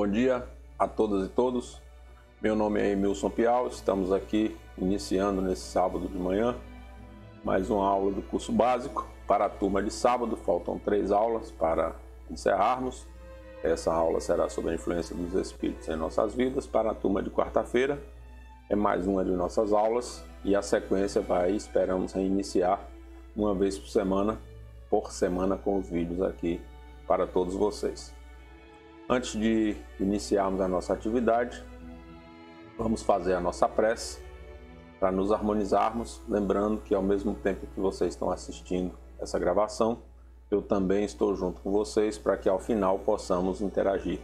Bom dia a todas e todos. Meu nome é Emilson Pial. Estamos aqui iniciando nesse sábado de manhã mais uma aula do curso básico para a turma de sábado. Faltam 3 aulas para encerrarmos. Essa aula será sobre a influência dos espíritos em nossas vidas. Para a turma de quarta-feira é mais uma de nossas aulas e a sequência esperamos reiniciar uma vez por semana com os vídeos aqui para todos vocês. Antes de iniciarmos a nossa atividade, vamos fazer a nossa prece para nos harmonizarmos, lembrando que ao mesmo tempo que vocês estão assistindo essa gravação, eu também estou junto com vocês para que ao final possamos interagir.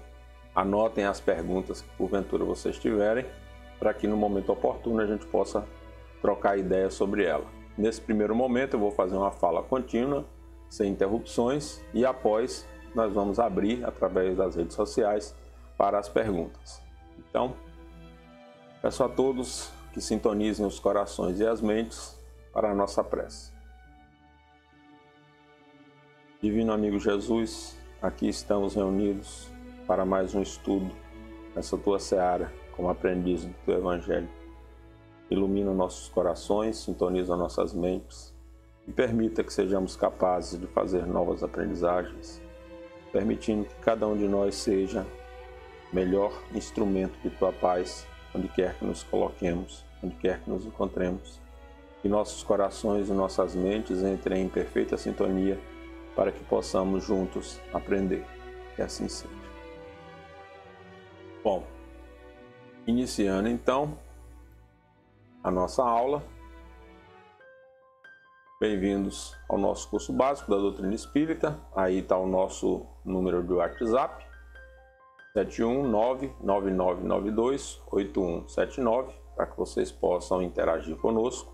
Anotem as perguntas que porventura vocês tiverem, para que no momento oportuno a gente possa trocar ideias sobre ela. Nesse primeiro momento eu vou fazer uma fala contínua, sem interrupções, e após nós vamos abrir através das redes sociais para as perguntas. Então, peço a todos que sintonizem os corações e as mentes para a nossa prece. Divino amigo Jesus, aqui estamos reunidos para mais um estudo nessa tua seara como aprendiz do teu Evangelho. Ilumina nossos corações, sintoniza nossas mentes e permita que sejamos capazes de fazer novas aprendizagens, permitindo que cada um de nós seja melhor instrumento de tua paz, onde quer que nos coloquemos, onde quer que nos encontremos. Que nossos corações e nossas mentes entrem em perfeita sintonia para que possamos juntos aprender. Que assim seja. Bom, iniciando então a nossa aula. Bem-vindos ao nosso curso básico da doutrina espírita. Aí está o nosso número de WhatsApp, 71999928179, para que vocês possam interagir conosco.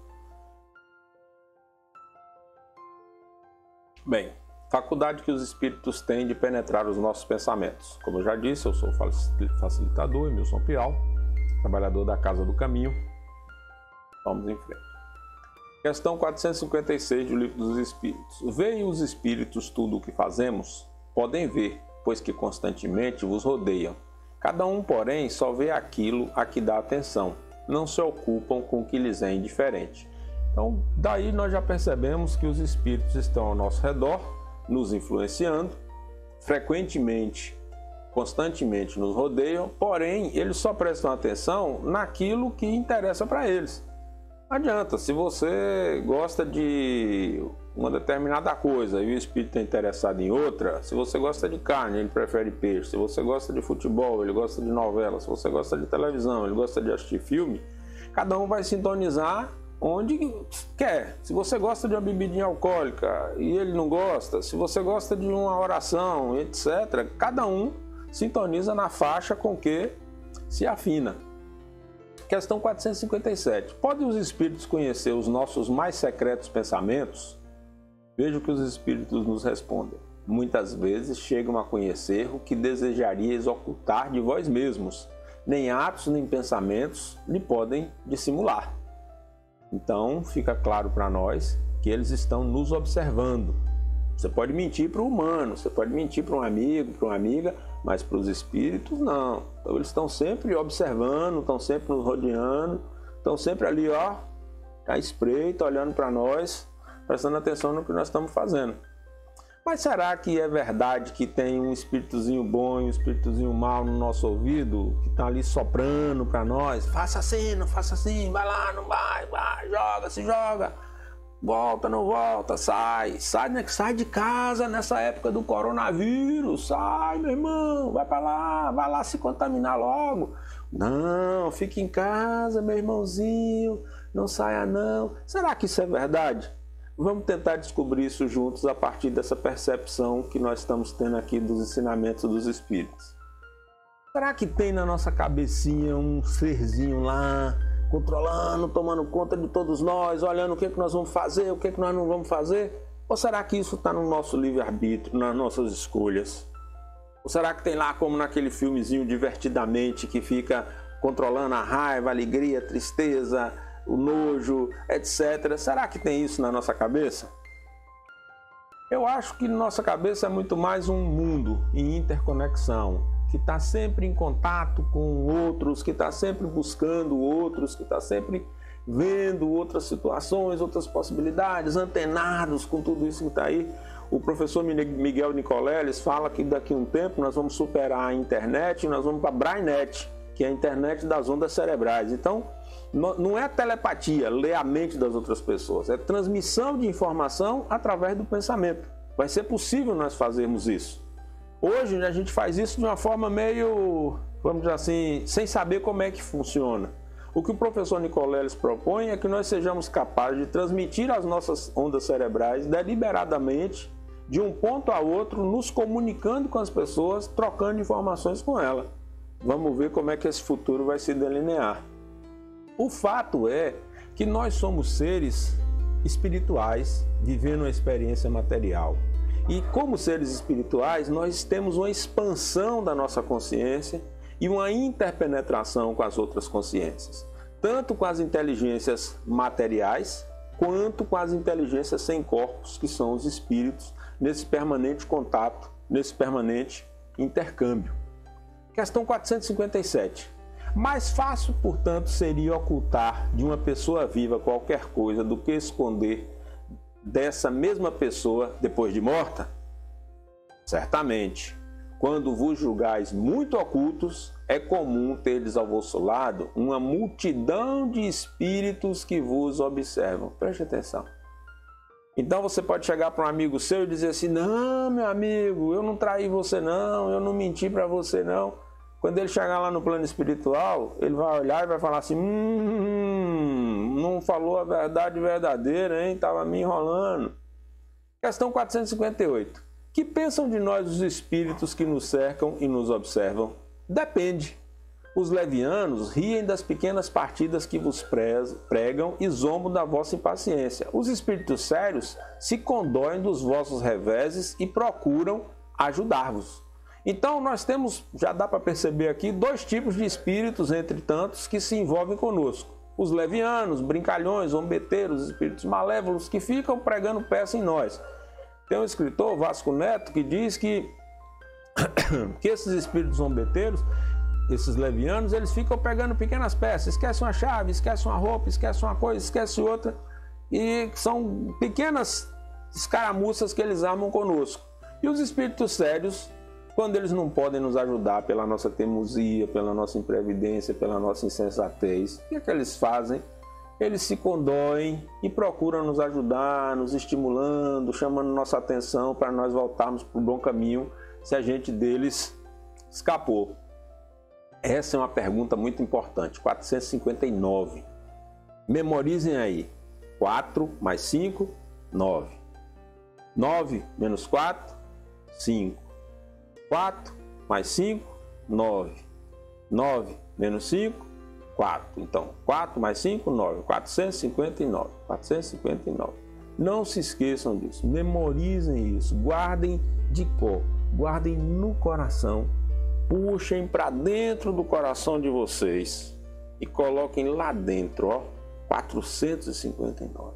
Bem, faculdade que os espíritos têm de penetrar os nossos pensamentos. Como eu já disse, eu sou o facilitador Emilson Pial, trabalhador da Casa do Caminho. Vamos em frente. Questão 456 do Livro dos Espíritos. Veem os espíritos tudo o que fazemos? Podem ver, pois que constantemente vos rodeiam. Cada um, porém, só vê aquilo a que dá atenção. Não se ocupam com o que lhes é indiferente. Então, daí nós já percebemos que os espíritos estão ao nosso redor, nos influenciando, frequentemente, constantemente nos rodeiam, porém, eles só prestam atenção naquilo que interessa para eles. Não adianta, se você gosta de uma determinada coisa e o espírito é interessado em outra, se você gosta de carne, ele prefere peixe, se você gosta de futebol, ele gosta de novela, se você gosta de televisão, ele gosta de assistir filme, cada um vai sintonizar onde quer. Se você gosta de uma bebidinha alcoólica e ele não gosta, se você gosta de uma oração, etc., cada um sintoniza na faixa com que se afina. Questão 457. Podem os espíritos conhecer os nossos mais secretos pensamentos? Veja o que os espíritos nos respondem. Muitas vezes chegam a conhecer o que desejarias ocultar de vós mesmos. Nem atos nem pensamentos lhe podem dissimular. Então, fica claro para nós que eles estão nos observando. Você pode mentir para o humano, você pode mentir para um amigo, para uma amiga, mas para os espíritos não. Então eles estão sempre observando, estão sempre nos rodeando, estão sempre ali, ó, à espreita, olhando para nós, prestando atenção no que nós estamos fazendo. Mas será que é verdade que tem um espíritozinho bom e um espíritozinho mau no nosso ouvido, que está ali soprando para nós? Faça assim, não faça assim, vai lá, não vai, joga, se joga. Volta, não volta, sai de casa nessa época do coronavírus, sai, meu irmão, vai lá se contaminar logo. Não, fique em casa, meu irmãozinho, não saia não. Será que isso é verdade? Vamos tentar descobrir isso juntos a partir dessa percepção que nós estamos tendo aqui dos ensinamentos dos espíritos. Será que tem na nossa cabecinha um serzinho lá, controlando, tomando conta de todos nós, olhando o que nós vamos fazer, o que nós não vamos fazer? Ou será que isso está no nosso livre-arbítrio, nas nossas escolhas? Ou será que tem lá, como naquele filmezinho Divertidamente, que fica controlando a raiva, a alegria, a tristeza, o nojo, etc. Será que tem isso na nossa cabeça? Eu acho que nossa cabeça é muito mais um mundo em interconexão, que está sempre em contato com outros, que está sempre buscando outros, que está sempre vendo outras situações, outras possibilidades, antenados com tudo isso que está aí. O professor Miguel Nicoleles fala que daqui a um tempo nós vamos superar a internet e nós vamos para a Brainet, que é a internet das ondas cerebrais. Então, não é telepatia, ler a mente das outras pessoas, é transmissão de informação através do pensamento. Vai ser possível nós fazermos isso. Hoje a gente faz isso de uma forma meio, vamos dizer assim, sem saber como é que funciona. O que o professor Nicoleles propõe é que nós sejamos capazes de transmitir as nossas ondas cerebrais deliberadamente de um ponto a outro, nos comunicando com as pessoas, trocando informações com elas. Vamos ver como é que esse futuro vai se delinear. O fato é que nós somos seres espirituais vivendo uma experiência material. E como seres espirituais, nós temos uma expansão da nossa consciência e uma interpenetração com as outras consciências, tanto com as inteligências materiais, quanto com as inteligências sem corpos, que são os espíritos, nesse permanente contato, nesse permanente intercâmbio. Questão 457. Mais fácil, portanto, seria ocultar de uma pessoa viva qualquer coisa do que esconder dessa mesma pessoa depois de morta? Certamente. Quando vos julgais muito ocultos, é comum terdes ao vosso lado uma multidão de espíritos que vos observam. Preste atenção. Então você pode chegar para um amigo seu e dizer assim: não, meu amigo, eu não traí você não, eu não menti para você não. Quando ele chegar lá no plano espiritual, ele vai olhar e vai falar assim: não falou a verdade verdadeira, hein? Estava me enrolando. Questão 458. Que pensam de nós os espíritos que nos cercam e nos observam? Depende. Os levianos riem das pequenas partidas que vos pregam e zombam da vossa impaciência. Os espíritos sérios se condoem dos vossos reveses e procuram ajudar-vos. Então nós temos, já dá para perceber aqui, dois tipos de espíritos, entre tantos, que se envolvem conosco. Os levianos, brincalhões, zombeteiros, espíritos malévolos que ficam pregando peça em nós. Tem um escritor, Vasco Neto, que diz que esses espíritos zombeteiros, esses levianos, eles ficam pegando pequenas peças, esquece uma chave, esquece uma roupa, esquece uma coisa, esquece outra, e são pequenas escaramuças que eles armam conosco. E os espíritos sérios, quando eles não podem nos ajudar pela nossa teimosia, pela nossa imprevidência, pela nossa insensatez, o que é que eles fazem? Eles se condoem e procuram nos ajudar, nos estimulando, chamando nossa atenção para nós voltarmos para o bom caminho se a gente deles escapou. Essa é uma pergunta muito importante. 459. Memorizem aí. 4 mais 5, 9. 9 menos 4, 5. 4 mais 5, 9. 9 menos 5, 4. Então, 4 mais 5, 9. 459. 459. Não se esqueçam disso. Memorizem isso. Guardem de cor. Guardem no coração. Puxem para dentro do coração de vocês e coloquem lá dentro, ó, 459.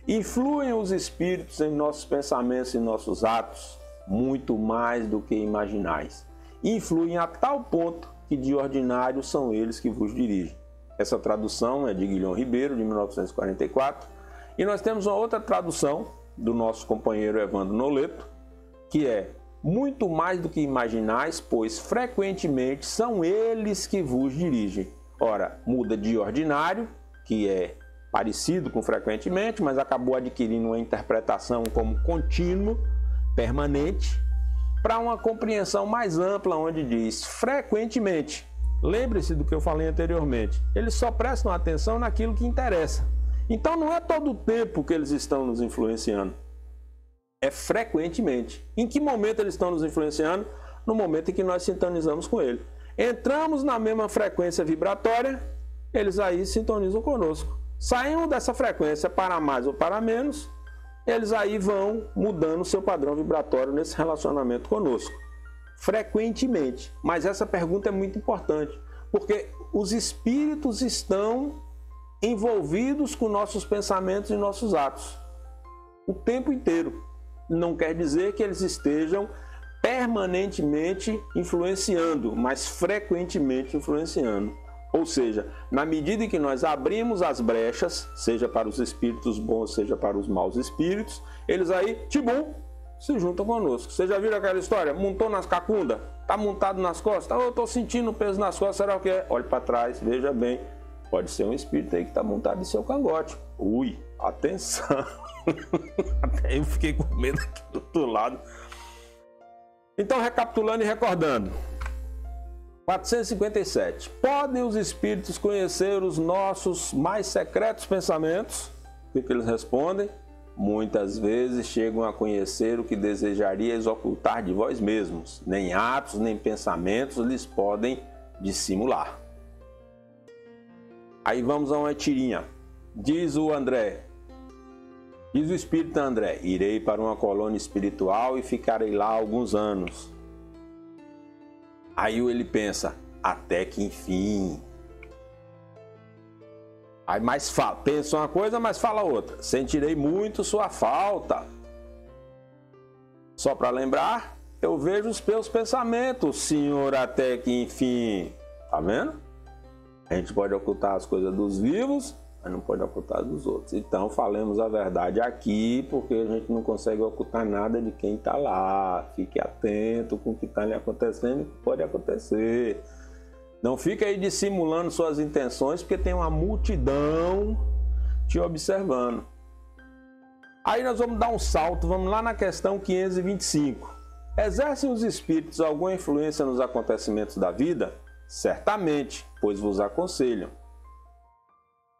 Influem os espíritos em nossos pensamentos e nossos atos muito mais do que imaginais. Influem a tal ponto que de ordinário são eles que vos dirigem. Essa tradução é de Guilhom Ribeiro, de 1944. E nós temos uma outra tradução do nosso companheiro Evandro Noleto, que é: muito mais do que imaginais, pois frequentemente são eles que vos dirigem. Ora, muda de ordinário, que é parecido com frequentemente, mas acabou adquirindo uma interpretação como contínuo, permanente, para uma compreensão mais ampla, onde diz frequentemente. Lembre-se do que eu falei anteriormente. Eles só prestam atenção naquilo que interessa. Então não é todo o tempo que eles estão nos influenciando. É frequentemente. Em que momento eles estão nos influenciando? No momento em que nós sintonizamos com ele. Entramos na mesma frequência vibratória, eles aí sintonizam conosco. Saímos dessa frequência para mais ou para menos, eles aí vão mudando o seu padrão vibratório nesse relacionamento conosco. Frequentemente. Mas essa pergunta é muito importante, porque os espíritos estão envolvidos com nossos pensamentos e nossos atos o tempo inteiro. Não quer dizer que eles estejam permanentemente influenciando, mas frequentemente influenciando. Ou seja, na medida em que nós abrimos as brechas, seja para os espíritos bons, seja para os maus espíritos, eles aí, tibum, se juntam conosco. Vocês já viram aquela história? Montou nas cacundas? Está montado nas costas? Eu estou sentindo o peso nas costas, será o que é? Olhe para trás, veja bem. Pode ser um espírito aí que está montado em seu cangote. Ui, atenção. Até eu fiquei com medo aqui do outro lado. Então, recapitulando e recordando. 457. Podem os espíritos conhecer os nossos mais secretos pensamentos? O que eles respondem? Muitas vezes chegam a conhecer o que desejarias ocultar de vós mesmos. Nem atos, nem pensamentos lhes podem dissimular. Aí vamos a uma tirinha. Diz o espírito André: irei para uma colônia espiritual e ficarei lá alguns anos. Aí ele pensa: até que enfim. Aí mais fala, pensa uma coisa, mas fala outra. Sentirei muito sua falta. Só para lembrar, eu vejo os meus pensamentos, senhor, até que enfim. Tá vendo? A gente pode ocultar as coisas dos vivos, mas não pode ocultar dos outros. Então, falemos a verdade aqui, porque a gente não consegue ocultar nada de quem está lá. Fique atento com o que está lhe acontecendo e o que pode acontecer. Não fique aí dissimulando suas intenções, porque tem uma multidão te observando. Aí nós vamos dar um salto, vamos lá na questão 525. Exercem os espíritos alguma influência nos acontecimentos da vida? Certamente, pois vos aconselham.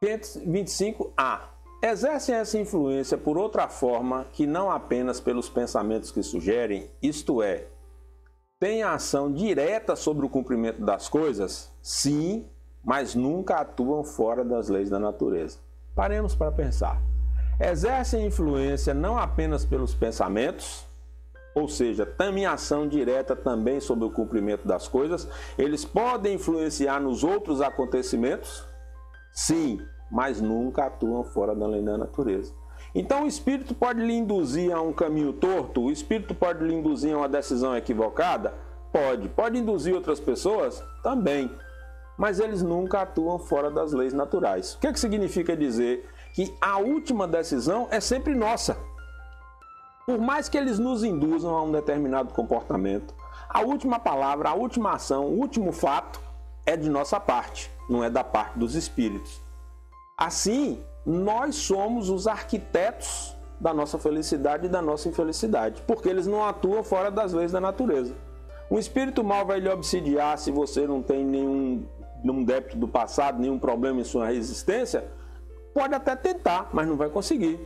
525A. Exercem essa influência por outra forma que não apenas pelos pensamentos que sugerem, isto é, têm ação direta sobre o cumprimento das coisas? Sim, mas nunca atuam fora das leis da natureza. Paremos para pensar. Exercem influência não apenas pelos pensamentos, ou seja, têm ação direta também sobre o cumprimento das coisas. Eles podem influenciar nos outros acontecimentos? Sim, mas nunca atuam fora da lei da natureza. Então o espírito pode lhe induzir a um caminho torto? O espírito pode lhe induzir a uma decisão equivocada? Pode. Pode induzir outras pessoas? Também. Mas eles nunca atuam fora das leis naturais. O que significa dizer que a última decisão é sempre nossa? Por mais que eles nos induzam a um determinado comportamento, a última palavra, a última ação, o último fato é de nossa parte, não é da parte dos espíritos. Assim, nós somos os arquitetos da nossa felicidade e da nossa infelicidade, porque eles não atuam fora das leis da natureza. Um espírito mau vai lhe obsidiar se você não tem nenhum débito do passado, nenhum problema em sua existência. Pode até tentar, mas não vai conseguir.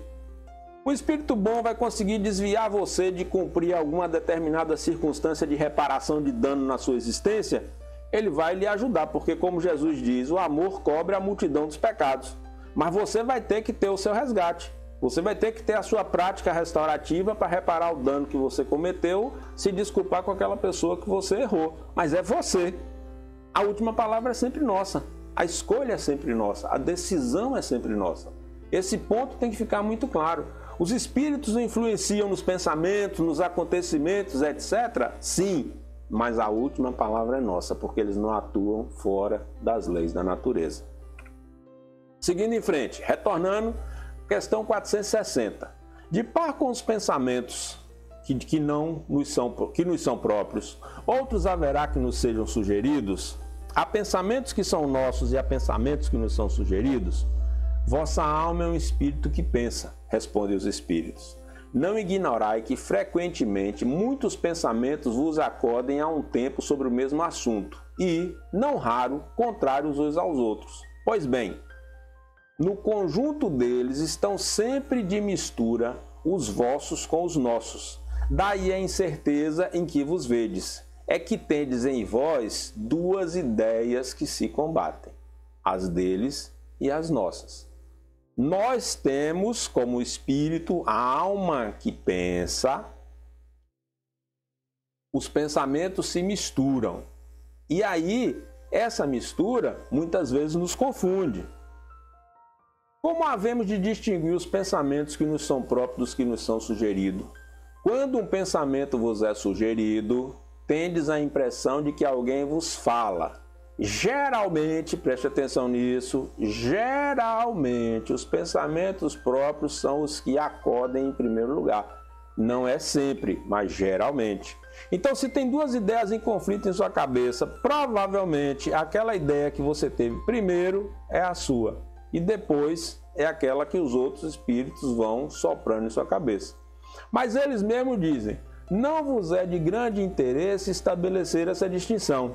O espírito bom vai conseguir desviar você de cumprir alguma determinada circunstância de reparação de dano na sua existência. Ele vai lhe ajudar, porque como Jesus diz, o amor cobre a multidão dos pecados. Mas você vai ter que ter o seu resgate. Você vai ter que ter a sua prática restaurativa para reparar o dano que você cometeu, se desculpar com aquela pessoa que você errou. Mas é você. A última palavra é sempre nossa. A escolha é sempre nossa. A decisão é sempre nossa. Esse ponto tem que ficar muito claro. Os espíritos influenciam nos pensamentos, nos acontecimentos, etc. Sim, mas a última palavra é nossa, porque eles não atuam fora das leis da natureza. Seguindo em frente, retornando, questão 460. De par com os pensamentos que nos são próprios, outros haverá que nos sejam sugeridos? Há pensamentos que são nossos e há pensamentos que nos são sugeridos? Vossa alma é um espírito que pensa, respondem os espíritos. Não ignorai que frequentemente muitos pensamentos vos acodem a um tempo sobre o mesmo assunto e, não raro, contrários uns aos outros. Pois bem, no conjunto deles estão sempre de mistura os vossos com os nossos. Daí a incerteza em que vos vedes. É que tendes em vós duas ideias que se combatem, as deles e as nossas. Nós temos como espírito a alma que pensa, os pensamentos se misturam. E aí, essa mistura muitas vezes nos confunde. Como havemos de distinguir os pensamentos que nos são próprios dos que nos são sugeridos? Quando um pensamento vos é sugerido, tendes a impressão de que alguém vos fala. Geralmente, preste atenção nisso, geralmente os pensamentos próprios são os que acodem em primeiro lugar. Não é sempre, mas geralmente. Então, se tem duas ideias em conflito em sua cabeça, provavelmente aquela ideia que você teve primeiro é a sua. E depois é aquela que os outros espíritos vão soprando em sua cabeça. Mas eles mesmos dizem, não vos é de grande interesse estabelecer essa distinção.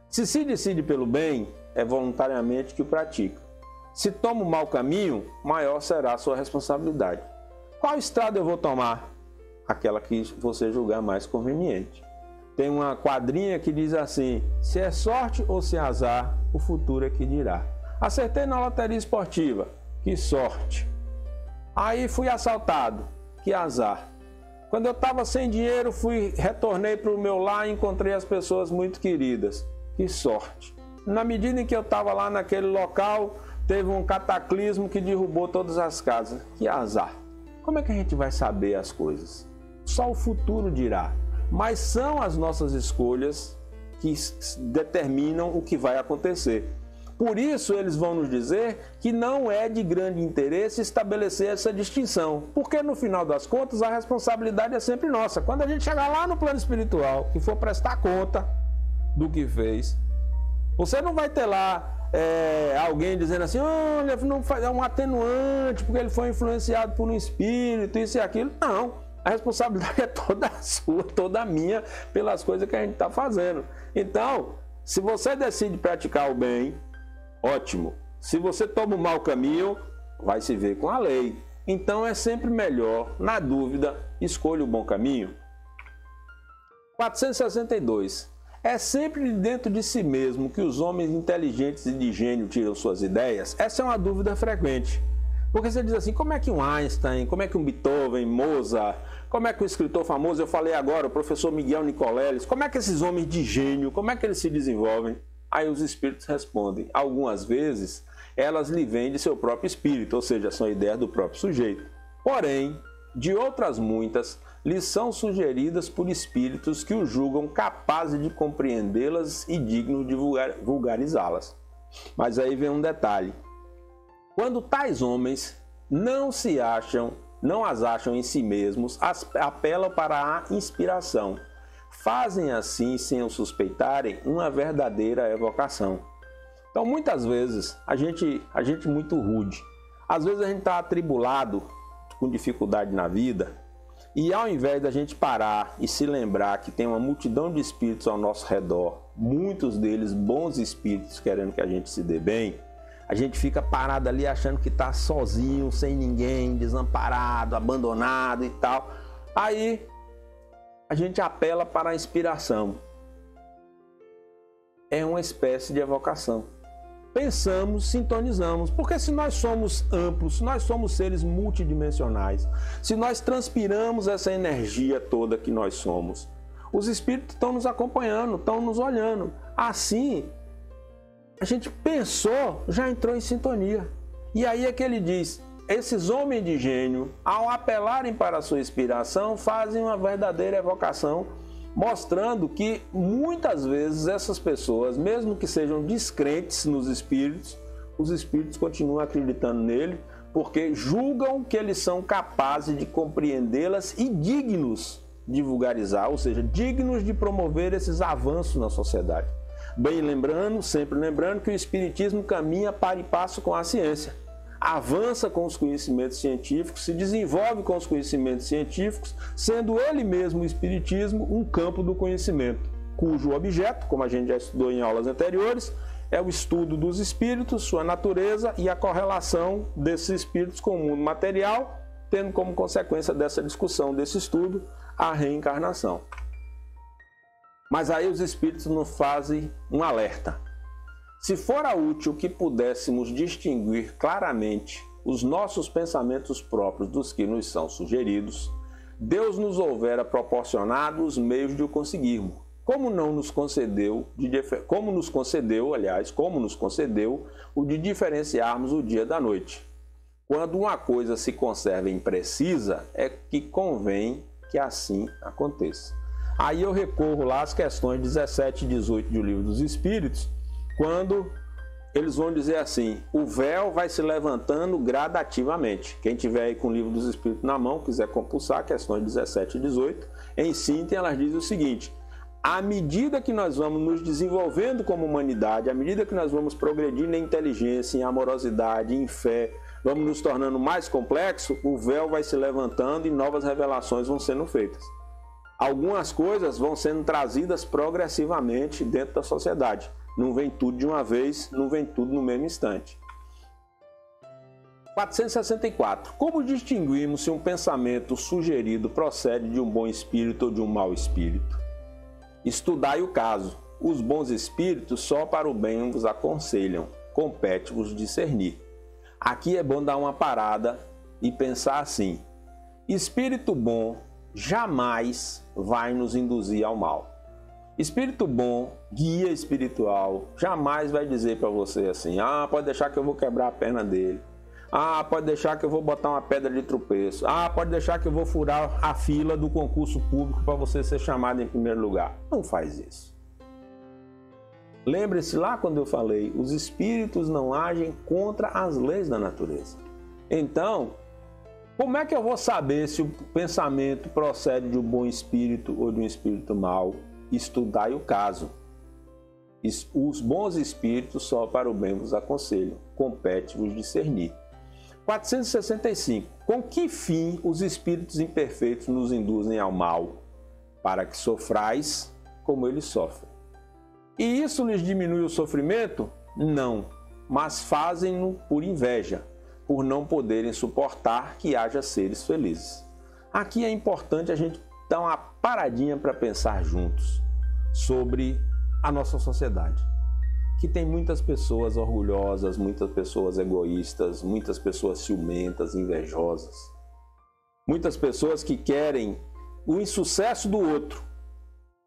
Se decide pelo bem, é voluntariamente que o pratica. Se toma o mau caminho, maior será a sua responsabilidade. Qual estrada eu vou tomar? Aquela que você julgar mais conveniente. Tem uma quadrinha que diz assim, se é sorte ou se é azar, o futuro é que dirá. Acertei na loteria esportiva, que sorte. Aí fui assaltado, que azar. Quando eu estava sem dinheiro, retornei para o meu lar e encontrei as pessoas muito queridas, que sorte. Na medida em que eu estava lá naquele local, teve um cataclismo que derrubou todas as casas, que azar. Como é que a gente vai saber as coisas? Só o futuro dirá, mas são as nossas escolhas que determinam o que vai acontecer. Por isso eles vão nos dizer que não é de grande interesse estabelecer essa distinção, porque no final das contas a responsabilidade é sempre nossa. Quando a gente chegar lá no plano espiritual e for prestar conta do que fez, você não vai ter lá alguém dizendo assim, olha, não é um atenuante porque ele foi influenciado por um espírito, isso e aquilo. Não. A responsabilidade é toda sua, toda minha, pelas coisas que a gente está fazendo. Então, se você decide praticar o bem, ótimo. Se você toma o mau caminho, vai se ver com a lei. Então, é sempre melhor, na dúvida, escolha o bom caminho. 462. É sempre dentro de si mesmo que os homens inteligentes e de gênio tiram suas ideias? Essa é uma dúvida frequente. Porque você diz assim, como é que um Einstein, como é que um Beethoven, Mozart, como é que um escritor famoso, eu falei agora, o professor Miguel Nicoleles, como é que esses homens de gênio, como é que eles se desenvolvem? Aí os espíritos respondem, algumas vezes elas lhe vêm de seu próprio espírito, ou seja, são ideias do próprio sujeito. Porém, de outras muitas, lhes são sugeridas por espíritos que o julgam capazes de compreendê-las e dignos de vulgarizá-las. Mas aí vem um detalhe. Quando tais homens não as acham em si mesmos, apelam para a inspiração. Fazem assim, sem o suspeitarem, uma verdadeira evocação. Então, muitas vezes, a gente muito rude. Às vezes a gente está atribulado, com dificuldade na vida, e ao invés da gente parar e se lembrar que tem uma multidão de espíritos ao nosso redor, muitos deles bons espíritos querendo que a gente se dê bem, a gente fica parado ali achando que está sozinho, sem ninguém, desamparado, abandonado e tal. Aí a gente apela para a inspiração. É uma espécie de evocação. Pensamos, sintonizamos, porque se nós somos amplos, se nós somos seres multidimensionais, se nós transpiramos essa energia toda que nós somos, os espíritos estão nos acompanhando, estão nos olhando. Assim, a gente pensou, já entrou em sintonia. E aí é que ele diz, esses homens de gênio, ao apelarem para a sua inspiração, fazem uma verdadeira evocação, mostrando que muitas vezes essas pessoas, mesmo que sejam descrentes nos espíritos, os espíritos continuam acreditando nele, porque julgam que eles são capazes de compreendê-las e dignos de vulgarizar, ou seja, dignos de promover esses avanços na sociedade. Bem lembrando, sempre lembrando que o espiritismo caminha para e passo com a ciência. Avança com os conhecimentos científicos, se desenvolve com os conhecimentos científicos, sendo ele mesmo o espiritismo um campo do conhecimento, cujo objeto, como a gente já estudou em aulas anteriores, é o estudo dos espíritos, sua natureza e a correlação desses espíritos com o mundo material, tendo como consequência dessa discussão, desse estudo, a reencarnação. Mas aí os espíritos nos fazem um alerta. Se fora útil que pudéssemos distinguir claramente os nossos pensamentos próprios dos que nos são sugeridos, Deus nos houvera proporcionado os meios de o conseguirmos, como nos concedeu o de diferenciarmos o dia da noite. Quando uma coisa se conserva imprecisa, é que convém que assim aconteça. Aí eu recorro lá às questões 17 e 18 do Livro dos Espíritos, quando eles vão dizer assim: o véu vai se levantando gradativamente. Quem tiver aí com o Livro dos Espíritos na mão, quiser compulsar, questões 17 e 18, em síntese elas dizem o seguinte: à medida que nós vamos nos desenvolvendo como humanidade, à medida que nós vamos progredindo em inteligência, em amorosidade, em fé, vamos nos tornando mais complexo, o véu vai se levantando e novas revelações vão sendo feitas. Algumas coisas vão sendo trazidas progressivamente dentro da sociedade. Não vem tudo de uma vez, não vem tudo no mesmo instante. 464. Como distinguimos se um pensamento sugerido procede de um bom espírito ou de um mau espírito? Estudai o caso. Os bons espíritos só para o bem vos aconselham. Compete-vos discernir. Aqui é bom dar uma parada e pensar assim: espírito bom jamais vai nos induzir ao mal. Espírito bom, guia espiritual, jamais vai dizer para você assim: ah, pode deixar que eu vou quebrar a perna dele. Ah, pode deixar que eu vou botar uma pedra de tropeço. Ah, pode deixar que eu vou furar a fila do concurso público para você ser chamado em primeiro lugar. Não faz isso. Lembre-se lá quando eu falei, os espíritos não agem contra as leis da natureza. Então, como é que eu vou saber se o pensamento procede de um bom espírito ou de um espírito mau? Estudai o caso. Os bons espíritos só para o bem vos aconselham. Compete-vos discernir. 465. Com que fim os espíritos imperfeitos nos induzem ao mal? Para que sofrais como eles sofrem. E isso lhes diminui o sofrimento? Não, mas fazem-no por inveja, por não poderem suportar que haja seres felizes. Aqui é importante a gente dar uma paradinha para pensar juntos sobre a nossa sociedade, que tem muitas pessoas orgulhosas, muitas pessoas egoístas, muitas pessoas ciumentas, invejosas, muitas pessoas que querem o insucesso do outro,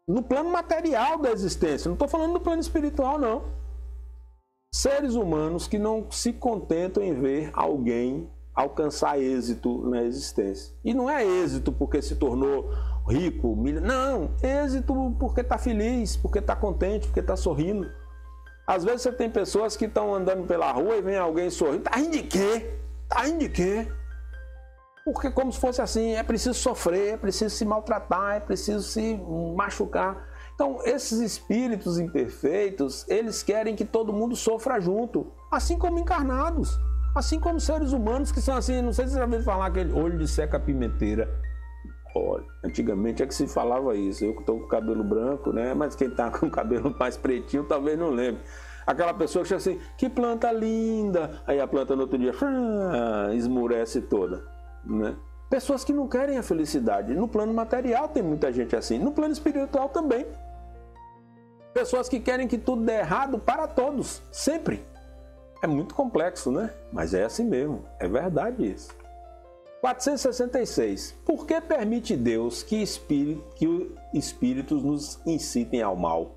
no plano material da existência, não estou falando do plano espiritual, não. Seres humanos que não se contentam em ver alguém alcançar êxito na existência. E não é êxito porque se tornou rico, não, êxito porque está feliz, porque está contente, porque está sorrindo. Às vezes você tem pessoas que estão andando pela rua e vem alguém sorrindo. Tá rindo de quê? Tá rindo de quê? Porque como se fosse assim, é preciso sofrer, é preciso se maltratar, é preciso se machucar. Então, esses espíritos imperfeitos, eles querem que todo mundo sofra junto, assim como encarnados, assim como seres humanos que são assim, não sei se você já ouviu falar aquele olho de seca-pimenteira. Olha, antigamente é que se falava isso, eu que estou com o cabelo branco, né? Mas quem está com o cabelo mais pretinho talvez não lembre. Aquela pessoa que chama assim, que planta linda, aí a planta no outro dia esmurece toda, né? Pessoas que não querem a felicidade. No plano material tem muita gente assim, no plano espiritual também. Pessoas que querem que tudo dê errado para todos, sempre. É muito complexo, né? Mas é assim mesmo, é verdade isso. 466. Por que permite Deus que espíritos nos incitem ao mal?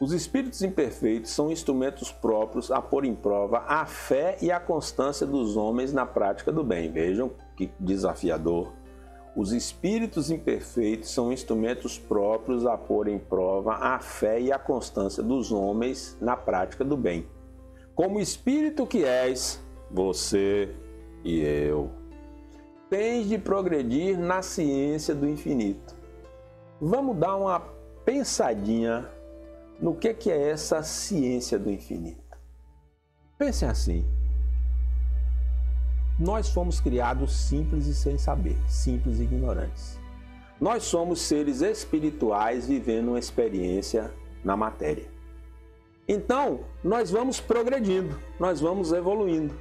Os espíritos imperfeitos são instrumentos próprios a pôr em prova a fé e a constância dos homens na prática do bem. Vejam que desafiador. Os espíritos imperfeitos são instrumentos próprios a pôr em prova a fé e a constância dos homens na prática do bem. Como espírito que és, você e eu, tens de progredir na ciência do infinito. Vamos dar uma pensadinha no que é essa ciência do infinito. Pense assim. Nós fomos criados simples e sem saber, simples e ignorantes. Nós somos seres espirituais vivendo uma experiência na matéria. Então, nós vamos progredindo, nós vamos evoluindo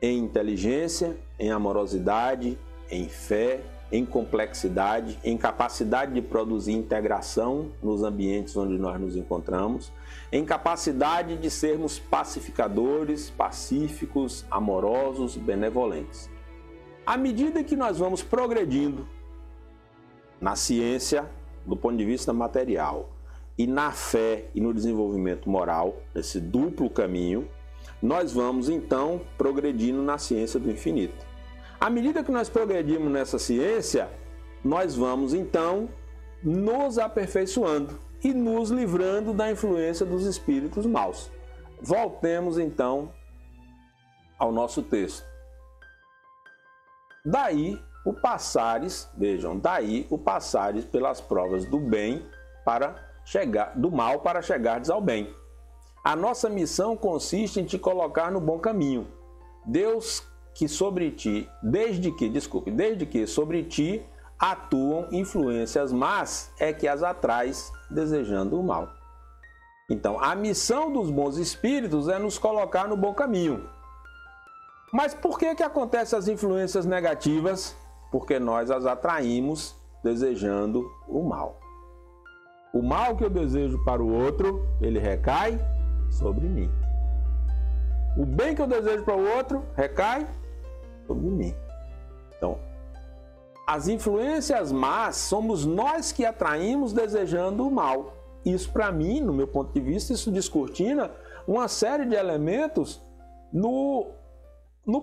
em inteligência, em amorosidade, em fé, em complexidade, em capacidade de produzir integração nos ambientes onde nós nos encontramos, em capacidade de sermos pacificadores, pacíficos, amorosos, benevolentes. À medida que nós vamos progredindo na ciência, do ponto de vista material, e na fé e no desenvolvimento moral, nesse duplo caminho, nós vamos então progredindo na ciência do infinito. À medida que nós progredimos nessa ciência, nós vamos então nos aperfeiçoando e nos livrando da influência dos espíritos maus. Voltemos então ao nosso texto. Daí o passares, vejam, daí o passares pelas provas do bem para chegar, do mal para chegardes ao bem. A nossa missão consiste em te colocar no bom caminho. Deus que sobre ti, desde que sobre ti atuam influências más, é que as atrais desejando o mal. Então, a missão dos bons espíritos é nos colocar no bom caminho. Mas por que acontecem as influências negativas? Porque nós as atraímos desejando o mal. O mal que eu desejo para o outro, ele recai sobre mim. O bem que eu desejo para o outro, recai sobre mim. Então, as influências más somos nós que atraímos desejando o mal. Isso, para mim, no meu ponto de vista, isso descortina uma série de elementos no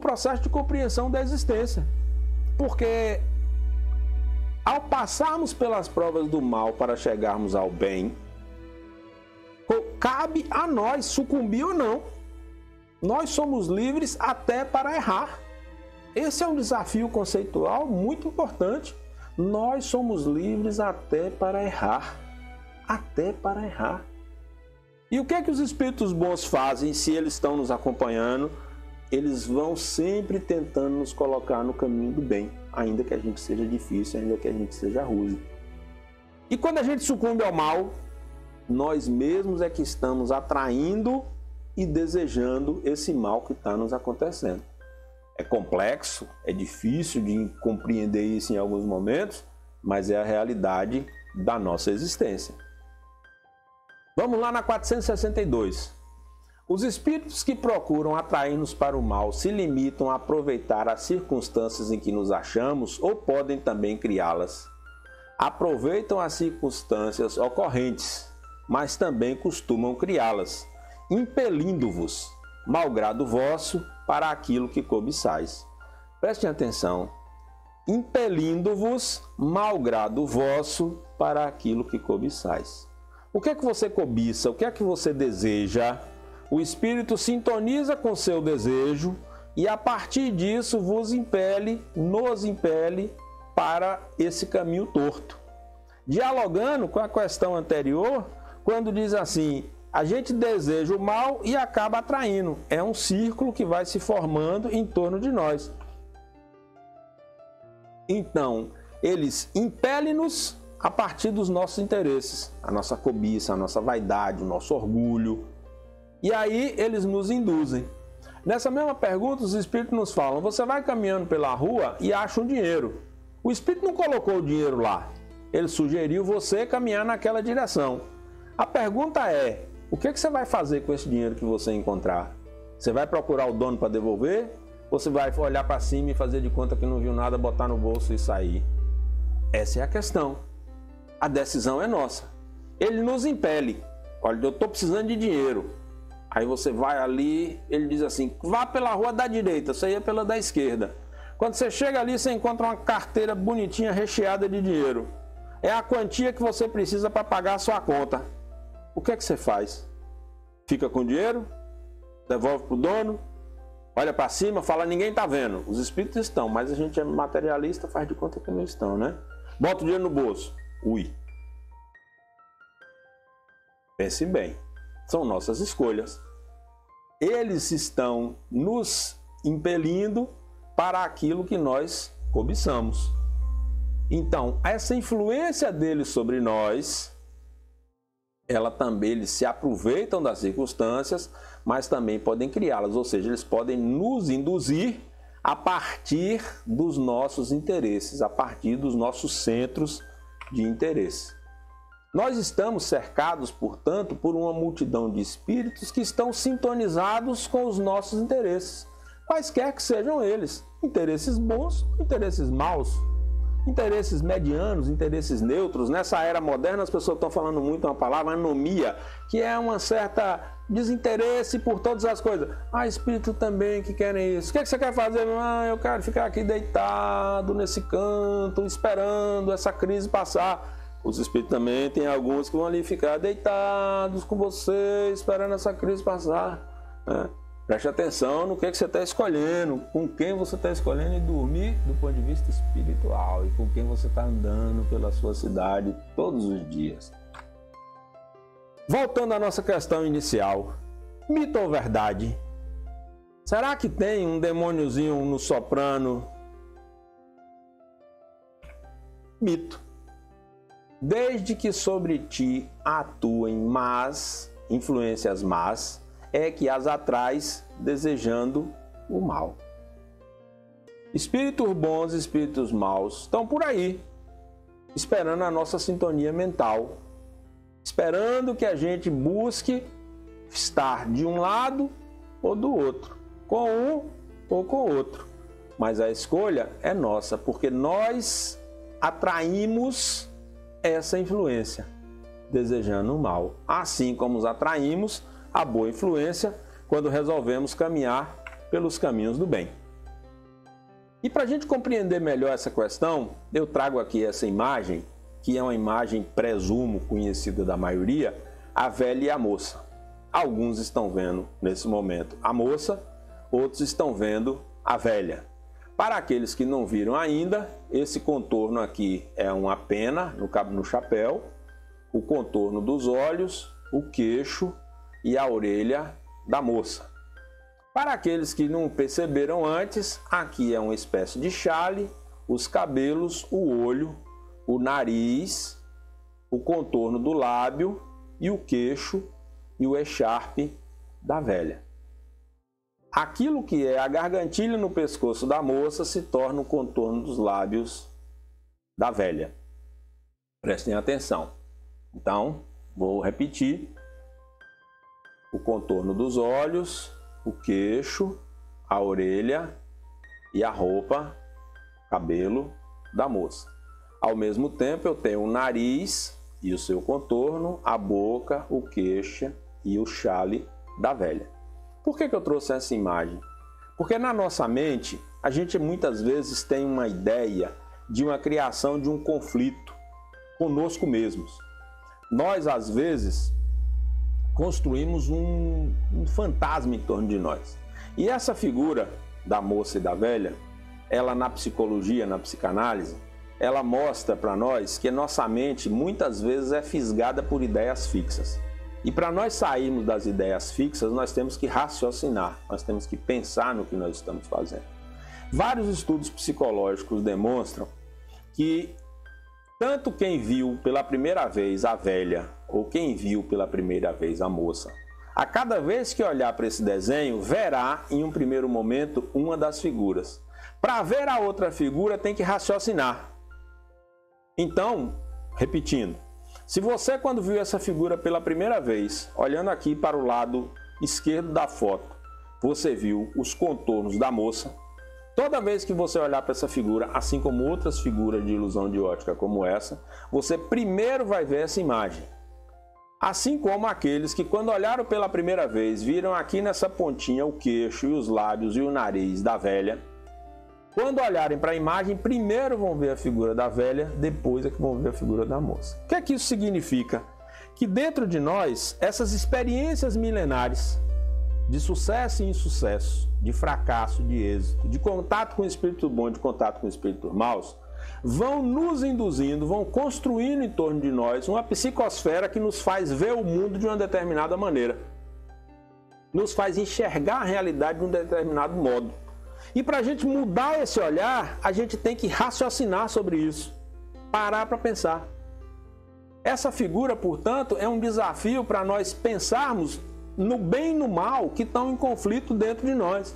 processo de compreensão da existência. Porque ao passarmos pelas provas do mal para chegarmos ao bem, cabe a nós sucumbir ou não. Nós somos livres até para errar. Esse é um desafio conceitual muito importante. Nós somos livres até para errar. Até para errar. E o que é que os espíritos bons fazem se eles estão nos acompanhando? Eles vão sempre tentando nos colocar no caminho do bem, ainda que a gente seja difícil, ainda que a gente seja rude. E quando a gente sucumbe ao mal, nós mesmos é que estamos atraindo e desejando esse mal que está nos acontecendo. É complexo, é difícil de compreender isso em alguns momentos, mas é a realidade da nossa existência. Vamos lá na 462. Os espíritos que procuram atrair-nos para o mal se limitam a aproveitar as circunstâncias em que nos achamos ou podem também criá-las. Aproveitam as circunstâncias ocorrentes, mas também costumam criá-las, impelindo-vos, malgrado vosso, para aquilo que cobiçais. Prestem atenção. Impelindo-vos, malgrado vosso, para aquilo que cobiçais. O que é que você cobiça? O que é que você deseja? O espírito sintoniza com seu desejo e a partir disso nos impele para esse caminho torto. Dialogando com a questão anterior, quando diz assim, a gente deseja o mal e acaba atraindo. É um círculo que vai se formando em torno de nós. Então, eles impelem-nos a partir dos nossos interesses, a nossa cobiça, a nossa vaidade, o nosso orgulho. E aí eles nos induzem. Nessa mesma pergunta, os espíritos nos falam, você vai caminhando pela rua e acha um dinheiro. O espírito não colocou o dinheiro lá. Ele sugeriu você caminhar naquela direção. A pergunta é, o que você vai fazer com esse dinheiro que você encontrar? Você vai procurar o dono para devolver? Ou você vai olhar para cima e fazer de conta que não viu nada, botar no bolso e sair? Essa é a questão. A decisão é nossa. Ele nos impele. Olha, eu estou precisando de dinheiro. Aí você vai ali, ele diz assim, vá pela rua da direita, você ia pela da esquerda. Quando você chega ali, você encontra uma carteira bonitinha, recheada de dinheiro. É a quantia que você precisa para pagar a sua conta. O que é que você faz? Fica com o dinheiro? Devolve para o dono? Olha para cima, fala, ninguém está vendo. Os espíritos estão, mas a gente é materialista, faz de conta que não estão, né? Bota o dinheiro no bolso. Ui. Pense bem. São nossas escolhas. Eles estão nos impelindo para aquilo que nós cobiçamos. Então, essa influência deles sobre nós, eles se aproveitam das circunstâncias, mas também podem criá-las, ou seja, eles podem nos induzir a partir dos nossos interesses, a partir dos nossos centros de interesse. Nós estamos cercados, portanto, por uma multidão de espíritos que estão sintonizados com os nossos interesses, quaisquer que sejam eles, interesses bons, interesses maus, interesses medianos, interesses neutros. Nessa era moderna as pessoas estão falando muito uma palavra anomia, que é uma certa desinteresse por todas as coisas. Espírito também que querem isso. O que você quer fazer? Eu quero ficar aqui deitado nesse canto, esperando essa crise passar. Os espíritos também tem alguns que vão ali ficar deitados com você, esperando essa crise passar. Né? Preste atenção no que você está escolhendo, com quem você está escolhendo e dormir do ponto de vista espiritual e com quem você está andando pela sua cidade todos os dias. Voltando à nossa questão inicial, mito ou verdade? Será que tem um demôniozinho nos soprando? Mito. Desde que sobre ti atuem influências más, é que as atrais desejando o mal. Espíritos bons e espíritos maus estão por aí, esperando a nossa sintonia mental, esperando que a gente busque estar de um lado ou do outro, com um ou com o outro. Mas a escolha é nossa, porque nós atraímos essa influência, desejando o mal. Assim como os atraímos a boa influência quando resolvemos caminhar pelos caminhos do bem. E para a gente compreender melhor essa questão, eu trago aqui essa imagem, que é uma imagem, presumo, conhecida da maioria, a velha e a moça. Alguns estão vendo, nesse momento, a moça, outros estão vendo a velha. Para aqueles que não viram ainda, esse contorno aqui é uma pena no chapéu, o contorno dos olhos, o queixo e a orelha da moça. Para aqueles que não perceberam antes, aqui é uma espécie de chale, os cabelos, o olho, o nariz, o contorno do lábio e o queixo e o echarpe da velha. Aquilo que é a gargantilha no pescoço da moça se torna o contorno dos lábios da velha. Prestem atenção. Então, vou repetir. O contorno dos olhos, o queixo, a orelha e a roupa, cabelo da moça. Ao mesmo tempo, eu tenho o nariz e o seu contorno, a boca, o queixo e o chale da velha. Por que eu trouxe essa imagem? Porque na nossa mente, a gente muitas vezes tem uma ideia de uma criação de um conflito conosco mesmos. Nós, às vezes, construímos um fantasma em torno de nós. E essa figura da moça e da velha, ela na psicologia, na psicanálise, ela mostra para nós que nossa mente muitas vezes é fisgada por ideias fixas. E para nós sairmos das ideias fixas, nós temos que raciocinar, nós temos que pensar no que nós estamos fazendo. Vários estudos psicológicos demonstram que tanto quem viu pela primeira vez a velha ou quem viu pela primeira vez a moça, a cada vez que olhar para esse desenho, verá em um primeiro momento uma das figuras. Para ver a outra figura, tem que raciocinar. Então, repetindo, se você quando viu essa figura pela primeira vez, olhando aqui para o lado esquerdo da foto, você viu os contornos da moça, toda vez que você olhar para essa figura, assim como outras figuras de ilusão de ótica como essa, você primeiro vai ver essa imagem. Assim como aqueles que quando olharam pela primeira vez, viram aqui nessa pontinha o queixo e os lábios e o nariz da velha, quando olharem para a imagem, primeiro vão ver a figura da velha, depois é que vão ver a figura da moça. O que é que isso significa? Que dentro de nós, essas experiências milenares de sucesso e insucesso, de fracasso, de êxito, de contato com o espírito bom, de contato com o espírito maus, vão nos induzindo, vão construindo em torno de nós uma psicosfera que nos faz ver o mundo de uma determinada maneira. Nos faz enxergar a realidade de um determinado modo. E para a gente mudar esse olhar, a gente tem que raciocinar sobre isso, parar para pensar. Essa figura, portanto, é um desafio para nós pensarmos no bem e no mal que estão em conflito dentro de nós,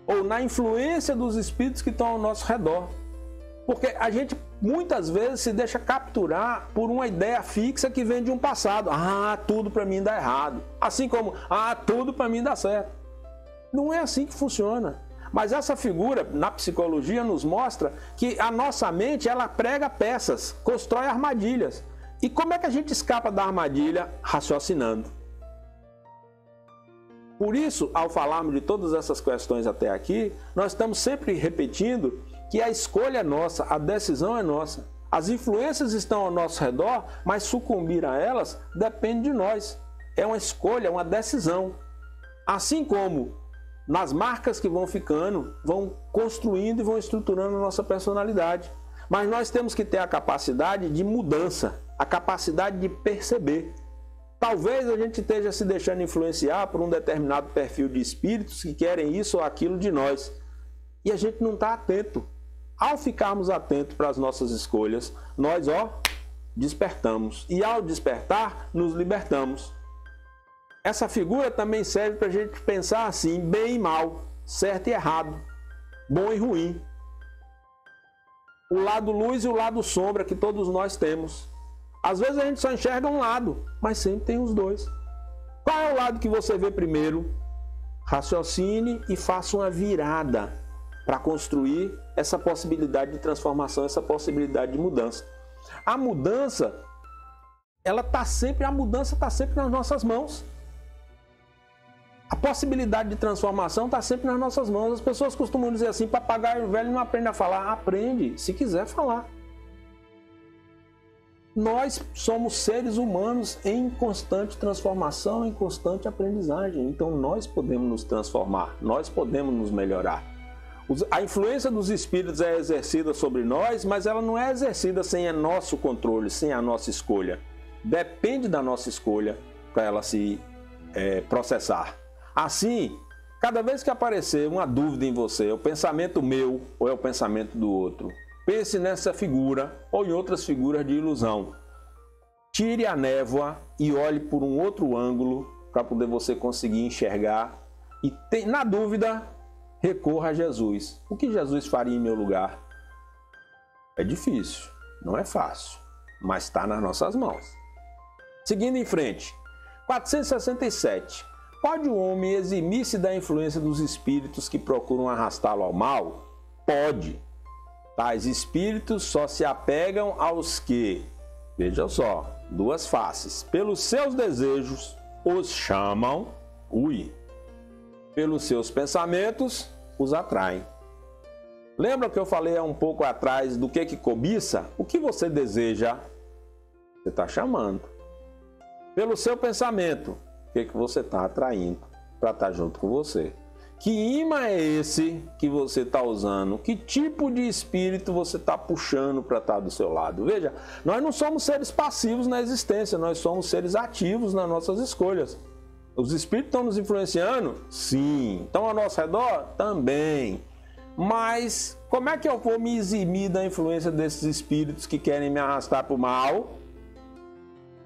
ou na influência dos espíritos que estão ao nosso redor. Porque a gente muitas vezes se deixa capturar por uma ideia fixa que vem de um passado. Tudo para mim dá errado. Assim como, tudo para mim dá certo. Não é assim que funciona. Mas essa figura, na psicologia, nos mostra que a nossa mente, ela prega peças, constrói armadilhas. E como é que a gente escapa da armadilha? Raciocinando. Por isso, ao falarmos de todas essas questões até aqui, nós estamos sempre repetindo que a escolha é nossa, a decisão é nossa. As influências estão ao nosso redor, mas sucumbir a elas depende de nós. É uma escolha, uma decisão. Assim como nas marcas que vão ficando, vão construindo e vão estruturando a nossa personalidade. Mas nós temos que ter a capacidade de mudança, a capacidade de perceber. Talvez a gente esteja se deixando influenciar por um determinado perfil de espíritos que querem isso ou aquilo de nós. E a gente não está atento. Ao ficarmos atentos para as nossas escolhas, nós, despertamos. E ao despertar, nos libertamos. Essa figura também serve para a gente pensar assim, bem e mal, certo e errado, bom e ruim. O lado luz e o lado sombra que todos nós temos. Às vezes a gente só enxerga um lado, mas sempre tem os dois. Qual é o lado que você vê primeiro? Raciocine e faça uma virada para construir essa possibilidade de transformação, essa possibilidade de mudança. A mudança, a mudança está sempre nas nossas mãos. A possibilidade de transformação está sempre nas nossas mãos. As pessoas costumam dizer assim, papagaio velho não aprende a falar. Aprende, se quiser falar. Nós somos seres humanos em constante transformação, em constante aprendizagem. Então nós podemos nos transformar, nós podemos nos melhorar. A influência dos espíritos é exercida sobre nós, mas ela não é exercida sem o nosso controle, sem a nossa escolha. Depende da nossa escolha para ela se processar. Assim, cada vez que aparecer uma dúvida em você, é o pensamento meu ou é o pensamento do outro, pense nessa figura ou em outras figuras de ilusão. Tire a névoa e olhe por um outro ângulo para poder você conseguir enxergar. E na dúvida, recorra a Jesus. O que Jesus faria em meu lugar? É difícil, não é fácil, mas está nas nossas mãos. Seguindo em frente, 467. Pode o homem eximir-se da influência dos espíritos que procuram arrastá-lo ao mal? Pode. Tais espíritos só se apegam aos que, veja só, duas faces, pelos seus desejos os chamam, pelos seus pensamentos os atraem. Lembra que eu falei há um pouco atrás do que cobiça? O que você deseja, você está chamando. Pelo seu pensamento, o que você está atraindo para estar junto com você. Que imã é esse que você está usando? Que tipo de espírito você está puxando para estar do seu lado? Veja, nós não somos seres passivos na existência, nós somos seres ativos nas nossas escolhas. Os espíritos estão nos influenciando? Sim. Estão ao nosso redor? Também. Mas como é que eu vou me eximir da influência desses espíritos que querem me arrastar para o mal?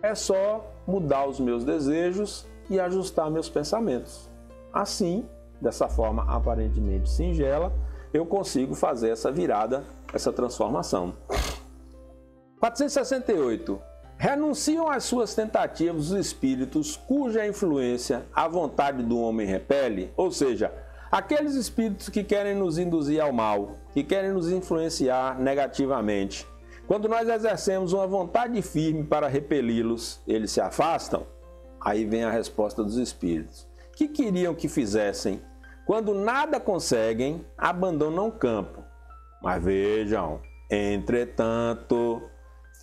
É só mudar os meus desejos e ajustar meus pensamentos. Assim, dessa forma aparentemente singela, eu consigo fazer essa virada, essa transformação. 468. Renunciam às suas tentativas os espíritos cuja influência a vontade do homem repele, ou seja, aqueles espíritos que querem nos induzir ao mal, que querem nos influenciar negativamente. Quando nós exercemos uma vontade firme para repeli-los, eles se afastam? Aí vem a resposta dos espíritos. Que queriam que fizessem? Quando nada conseguem, abandonam o campo. Mas vejam, entretanto,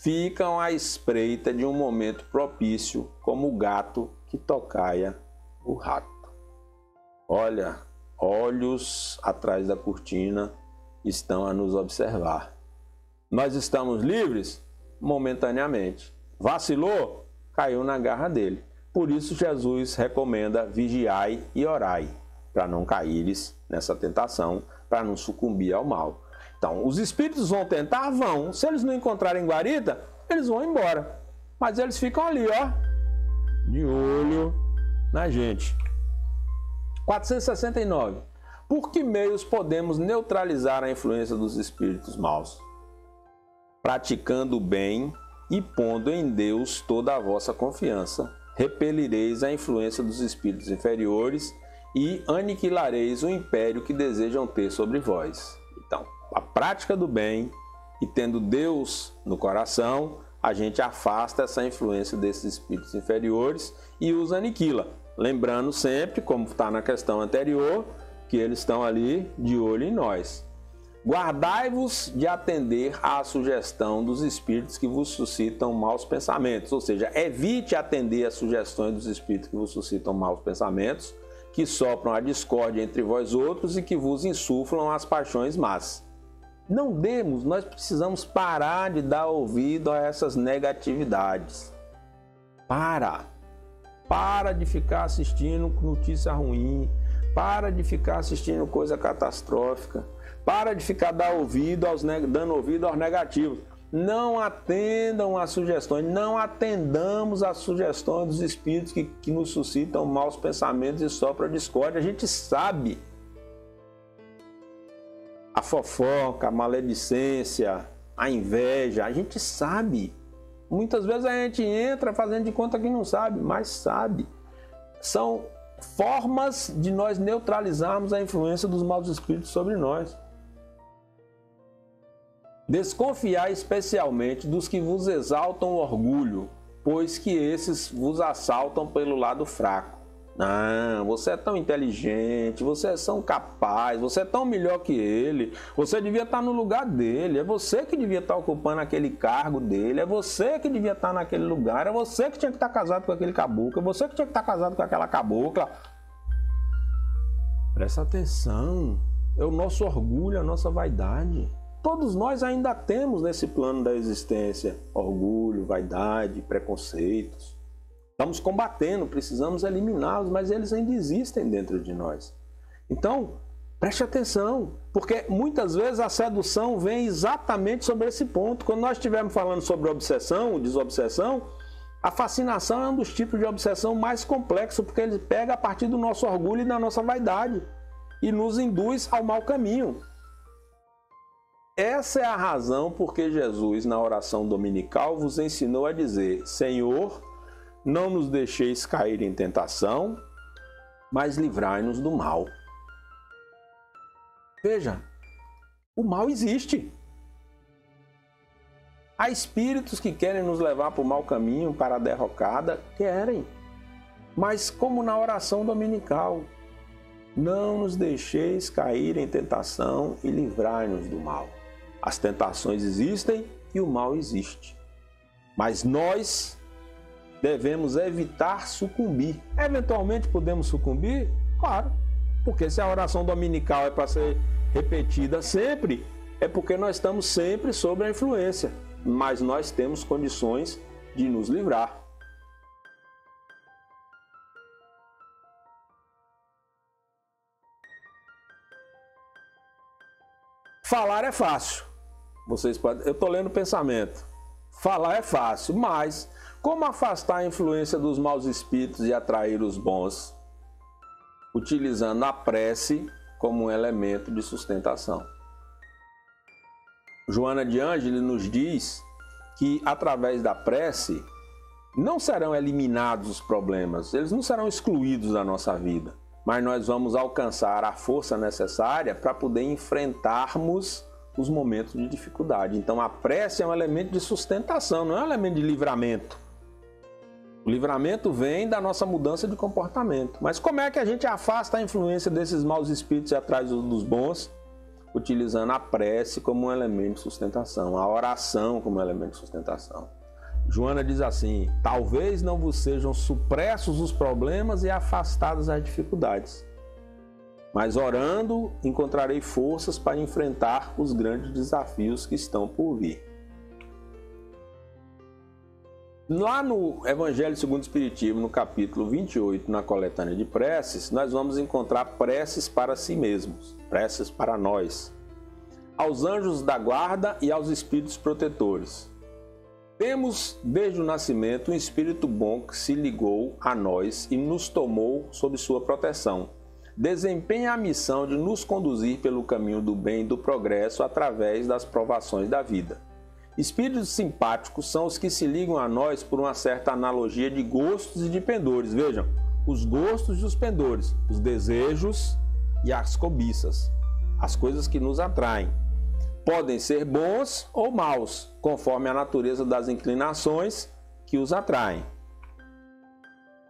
ficam à espreita de um momento propício, como o gato que tocaia o rato. Olha, olhos atrás da cortina estão a nos observar. Nós estamos livres? Momentaneamente. Vacilou? Caiu na garra dele. Por isso Jesus recomenda vigiai e orai, para não caíres nessa tentação, para não sucumbir ao mal. Então, os espíritos vão tentar? Vão. Se eles não encontrarem guarida, eles vão embora. Mas eles ficam ali, de olho na gente. 469. Por que meios podemos neutralizar a influência dos espíritos maus? Praticando o bem e pondo em Deus toda a vossa confiança, repelireis a influência dos espíritos inferiores e aniquilareis o império que desejam ter sobre vós. Então, a prática do bem e tendo Deus no coração, a gente afasta essa influência desses espíritos inferiores e os aniquila. Lembrando sempre, como está na questão anterior, que eles estão ali de olho em nós. Guardai-vos de atender à sugestão dos espíritos que vos suscitam maus pensamentos. Ou seja, evite atender às sugestões dos espíritos que vos suscitam maus pensamentos, que sopram a discórdia entre vós outros e que vos insuflam as paixões más. Não demos, nós precisamos parar de dar ouvido a essas negatividades. Para de ficar assistindo notícia ruim. Para de ficar assistindo coisa catastrófica. Para de ficar dando ouvido aos negativos. Não atendam às sugestões, não atendamos às sugestões dos espíritos que nos suscitam maus pensamentos e sopram a discórdia. A gente sabe. A fofoca, a maledicência, a inveja, a gente sabe. Muitas vezes a gente entra fazendo de conta que não sabe, mas sabe. São formas de nós neutralizarmos a influência dos maus espíritos sobre nós. Desconfiai especialmente dos que vos exaltam o orgulho, pois que esses vos assaltam pelo lado fraco. Você é tão inteligente, você é tão capaz, você é tão melhor que ele, você devia estar no lugar dele, é você que devia estar ocupando aquele cargo dele, é você que devia estar naquele lugar, é você que tinha que estar casado com aquele caboclo, é você que tinha que estar casado com aquela cabocla. Presta atenção, é o nosso orgulho, a nossa vaidade. Todos nós ainda temos nesse plano da existência orgulho, vaidade, preconceitos. Estamos combatendo, precisamos eliminá-los, mas eles ainda existem dentro de nós. Então, preste atenção, porque muitas vezes a sedução vem exatamente sobre esse ponto. Quando nós estivermos falando sobre obsessão, desobsessão, a fascinação é um dos tipos de obsessão mais complexos, porque ele pega a partir do nosso orgulho e da nossa vaidade e nos induz ao mau caminho. Essa é a razão porque Jesus, na oração dominical, vos ensinou a dizer: Senhor, não nos deixeis cair em tentação, mas livrai-nos do mal. Veja, o mal existe. Há espíritos que querem nos levar para o mau caminho, para a derrocada, querem. Mas como na oração dominical, não nos deixeis cair em tentação e livrai-nos do mal. As tentações existem e o mal existe. Mas nós devemos evitar sucumbir. Eventualmente podemos sucumbir? Claro. Porque se a oração dominical é para ser repetida sempre, é porque nós estamos sempre sob a influência. Mas nós temos condições de nos livrar. Falar é fácil. Eu estou lendo o pensamento. Falar é fácil, mas como afastar a influência dos maus espíritos e atrair os bons? Utilizando a prece como um elemento de sustentação. Joana de Ângeles nos diz que através da prece não serão eliminados os problemas, eles não serão excluídos da nossa vida, mas nós vamos alcançar a força necessária para poder enfrentarmos os momentos de dificuldade. Então a prece é um elemento de sustentação, não é um elemento de livramento. O livramento vem da nossa mudança de comportamento. Mas como é que a gente afasta a influência desses maus espíritos e atrás dos bons? Utilizando a prece como um elemento de sustentação, a oração como um elemento de sustentação. Joana diz assim: talvez não vos sejam supressos os problemas e afastadas as dificuldades, mas orando encontrarei forças para enfrentar os grandes desafios que estão por vir. Lá no Evangelho segundo o Espiritismo, no capítulo 28, na coletânea de preces, nós vamos encontrar preces para si mesmos, preces para nós, aos anjos da guarda e aos espíritos protetores. Temos, desde o nascimento, um espírito bom que se ligou a nós e nos tomou sob sua proteção. Desempenha a missão de nos conduzir pelo caminho do bem e do progresso através das provações da vida. Espíritos simpáticos são os que se ligam a nós por uma certa analogia de gostos e de pendores. Vejam, os gostos e os pendores, os desejos e as cobiças, as coisas que nos atraem. Podem ser bons ou maus, conforme a natureza das inclinações que os atraem.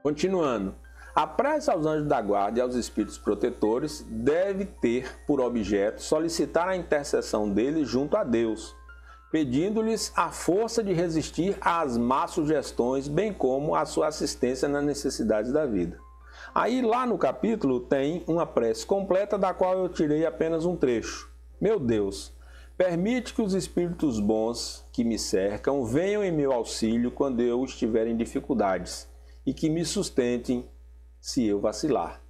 Continuando. A prece aos anjos da guarda e aos espíritos protetores deve ter por objeto solicitar a intercessão deles junto a Deus, pedindo-lhes a força de resistir às más sugestões, bem como a sua assistência nas necessidades da vida. Aí lá no capítulo tem uma prece completa da qual eu tirei apenas um trecho. Meu Deus, permite que os espíritos bons que me cercam venham em meu auxílio quando eu estiver em dificuldades e que me sustentem se eu vacilar.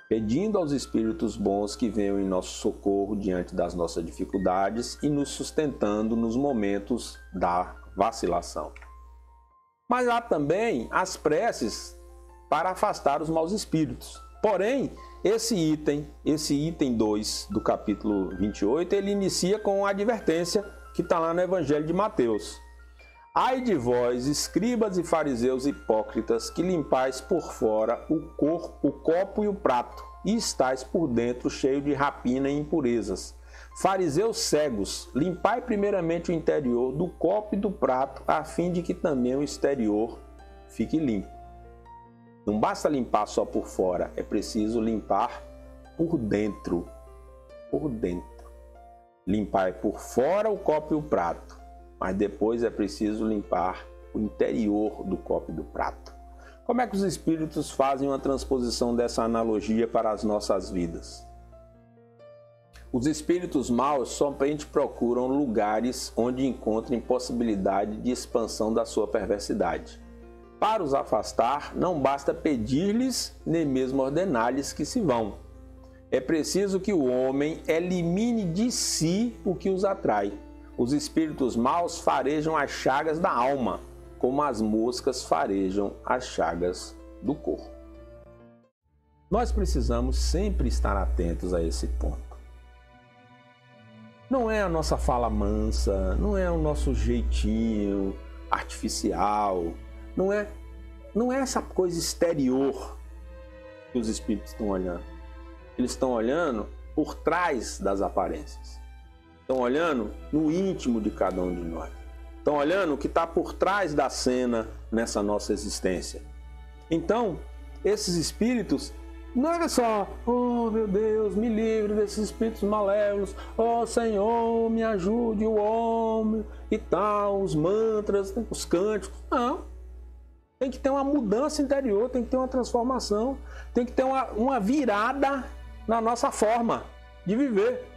Pedindo aos espíritos bons que venham em nosso socorro diante das nossas dificuldades e nos sustentando nos momentos da vacilação. Mas há também as preces para afastar os maus espíritos. Porém, esse item 2 do capítulo 28, ele inicia com a advertência que está lá no Evangelho de Mateus. Ai de vós, escribas e fariseus hipócritas, que limpais por fora o copo e o prato, e estáis por dentro cheio de rapina e impurezas. Fariseus cegos, limpai primeiramente o interior do copo e do prato, a fim de que também o exterior fique limpo. Não basta limpar só por fora, é preciso limpar por dentro. Por dentro. Limpar por fora o copo e o prato, mas depois é preciso limpar o interior do copo e do prato. Como é que os espíritos fazem uma transposição dessa analogia para as nossas vidas? Os espíritos maus somente procuram lugares onde encontrem possibilidade de expansão da sua perversidade. Para os afastar, não basta pedir-lhes, nem mesmo ordenar-lhes que se vão. É preciso que o homem elimine de si o que os atrai. Os espíritos maus farejam as chagas da alma, como as moscas farejam as chagas do corpo. Nós precisamos sempre estar atentos a esse ponto. Não é a nossa fala mansa, não é o nosso jeitinho artificial, não é essa coisa exterior que os espíritos estão olhando. Eles estão olhando por trás das aparências. Estão olhando no íntimo de cada um de nós. Estão olhando o que está por trás da cena nessa nossa existência. Então, esses espíritos, não era só, oh meu Deus, me livre desses espíritos malévolos, oh Senhor, me ajude o homem e tal, os mantras, os cânticos. Não. Tem que ter uma mudança interior, tem que ter uma transformação, tem que ter uma virada na nossa forma de viver.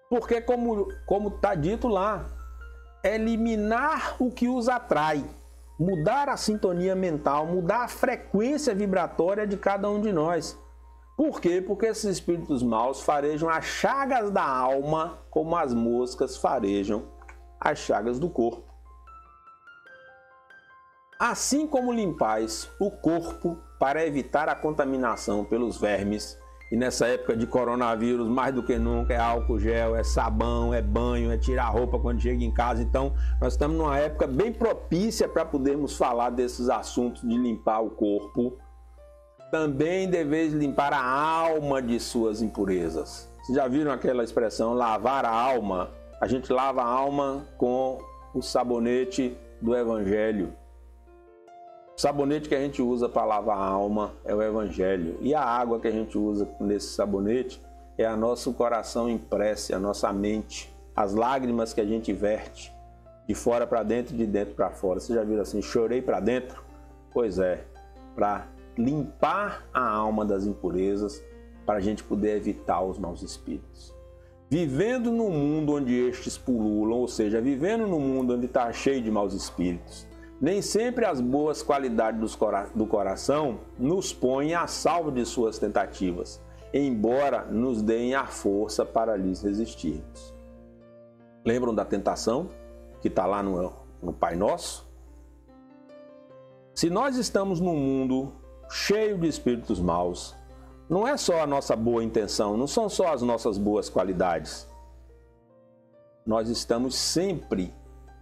Porque, como está dito lá, eliminar o que os atrai, mudar a sintonia mental, mudar a frequência vibratória de cada um de nós. Por quê? Porque esses espíritos maus farejam as chagas da alma como as moscas farejam as chagas do corpo. Assim como limpais o corpo para evitar a contaminação pelos vermes, e nessa época de coronavírus, mais do que nunca, é álcool gel, é sabão, é banho, é tirar a roupa quando chega em casa. Então, nós estamos numa época bem propícia para podermos falar desses assuntos de limpar o corpo. Também deveis limpar a alma de suas impurezas. Vocês já viram aquela expressão, lavar a alma? A gente lava a alma com o sabonete do Evangelho. O sabonete que a gente usa para lavar a alma é o Evangelho. E a água que a gente usa nesse sabonete é o nosso coração em prece, a nossa mente, as lágrimas que a gente verte de fora para dentro e de dentro para fora. Você já viu assim, chorei para dentro? Pois é, para limpar a alma das impurezas, para a gente poder evitar os maus espíritos. Vivendo num mundo onde estes pululam, ou seja, vivendo num mundo onde está cheio de maus espíritos, nem sempre as boas qualidades do coração nos põem a salvo de suas tentativas, embora nos deem a força para lhes resistirmos. Lembram da tentação que está lá no Pai Nosso? Se nós estamos num mundo cheio de espíritos maus, não é só a nossa boa intenção, não são só as nossas boas qualidades. Nós estamos sempre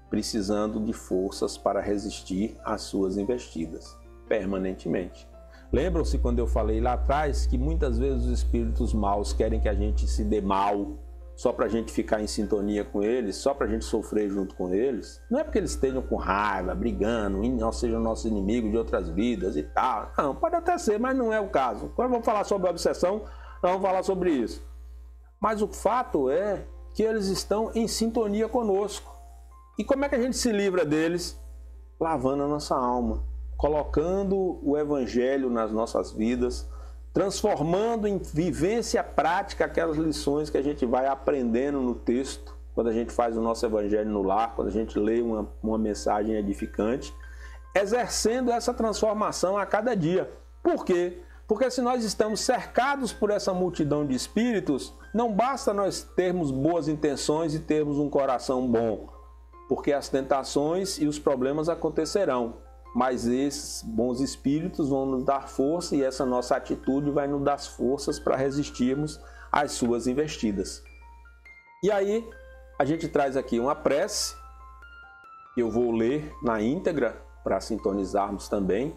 precisando de forças para resistir às suas investidas, permanentemente. Lembram-se quando eu falei lá atrás que muitas vezes os espíritos maus querem que a gente se dê mal, só para a gente ficar em sintonia com eles, só para a gente sofrer junto com eles, não é porque eles estejam com raiva, brigando, ou sejam nossos inimigos de outras vidas e tal. Não, pode até ser, mas não é o caso. Quando vamos falar sobre obsessão, nós vamos falar sobre isso. Mas o fato é que eles estão em sintonia conosco. E como é que a gente se livra deles? Lavando a nossa alma, colocando o evangelho nas nossas vidas, transformando em vivência prática aquelas lições que a gente vai aprendendo no texto, quando a gente faz o nosso evangelho no lar, quando a gente lê uma mensagem edificante, exercendo essa transformação a cada dia. Por quê? Porque se nós estamos cercados por essa multidão de espíritos, não basta nós termos boas intenções e termos um coração bom, porque as tentações e os problemas acontecerão. Mas esses bons espíritos vão nos dar força e essa nossa atitude vai nos dar forças para resistirmos às suas investidas. E aí, a gente traz aqui uma prece, que eu vou ler na íntegra para sintonizarmos também.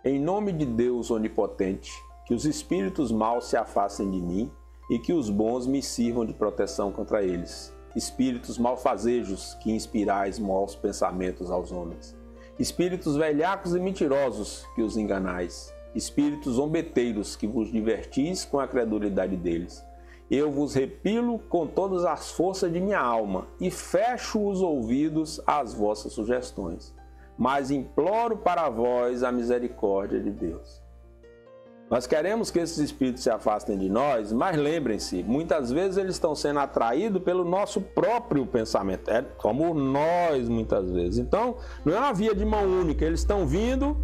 Em nome de Deus onipotente, que os espíritos maus se afastem de mim e que os bons me sirvam de proteção contra eles. Espíritos malfazejos que inspirais maus pensamentos aos homens. Espíritos velhacos e mentirosos que os enganais, espíritos zombeteiros que vos divertis com a credulidade deles. Eu vos repilo com todas as forças de minha alma e fecho os ouvidos às vossas sugestões, mas imploro para vós a misericórdia de Deus. Nós queremos que esses espíritos se afastem de nós, mas lembrem-se, muitas vezes eles estão sendo atraídos pelo nosso próprio pensamento, como nós muitas vezes. Então, não é uma via de mão única, eles estão vindo